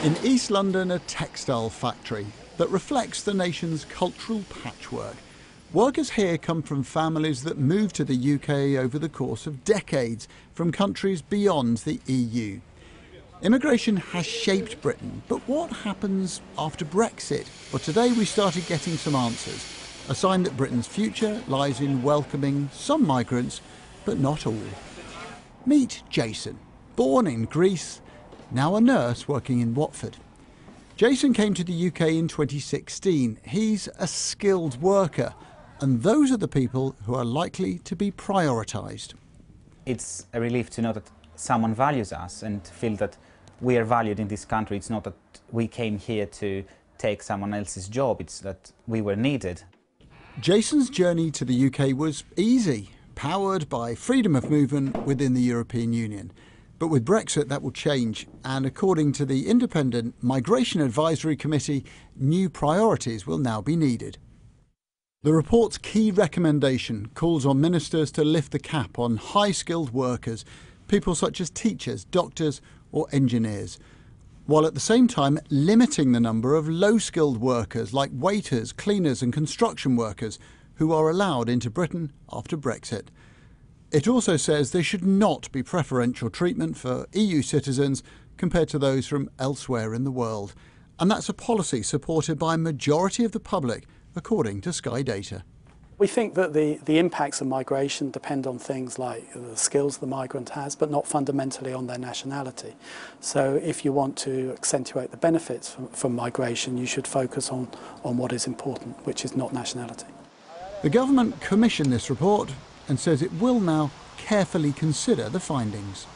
In East London, a textile factory that reflects the nation's cultural patchwork. Workers here come from families that moved to the UK over the course of decades from countries beyond the EU. Immigration has shaped Britain, but what happens after Brexit? Well, today we started getting some answers, a sign that Britain's future lies in welcoming some migrants, but not all. Meet Jason, born in Greece, now a nurse working in Watford. Jason came to the UK in 2016. He's a skilled worker, and those are the people who are likely to be prioritised. It's a relief to know that someone values us and feel that we are valued in this country. It's not that we came here to take someone else's job, it's that we were needed. Jason's journey to the UK was easy, powered by freedom of movement within the European Union. But with Brexit, that will change, and according to the Independent Migration Advisory Committee, new priorities will now be needed. The report's key recommendation calls on ministers to lift the cap on high-skilled workers, people such as teachers, doctors or engineers, while at the same time limiting the number of low-skilled workers like waiters, cleaners and construction workers who are allowed into Britain after Brexit. It also says there should not be preferential treatment for EU citizens compared to those from elsewhere in the world. And that's a policy supported by a majority of the public, according to Sky Data. We think that the impacts of migration depend on things like the skills the migrant has, but not fundamentally on their nationality. So if you want to accentuate the benefits from migration, you should focus on what is important, which is not nationality. The government commissioned this report and says it will now carefully consider the findings.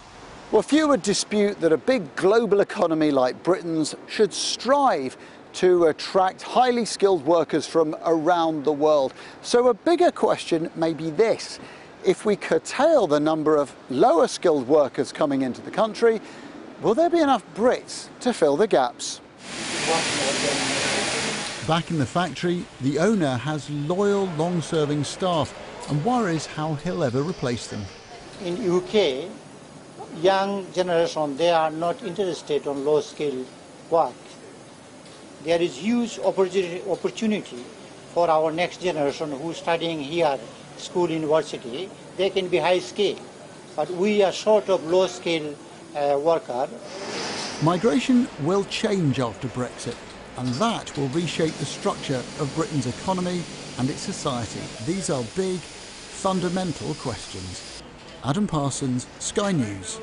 Well, few would dispute that a big global economy like Britain's should strive to attract highly skilled workers from around the world. So a bigger question may be this: if we curtail the number of lower skilled workers coming into the country, will there be enough Brits to fill the gaps? Back in the factory, the owner has loyal, long-serving staff and worries how he'll ever replace them. In UK, young generation, they are not interested on low-skilled work. There is huge opportunity for our next generation who is studying here, school, university. They can be high skilled, but we are short of low skilled worker. Migration will change after Brexit, and that will reshape the structure of Britain's economy and its society. These are big, fundamental questions. Adam Parsons, Sky News.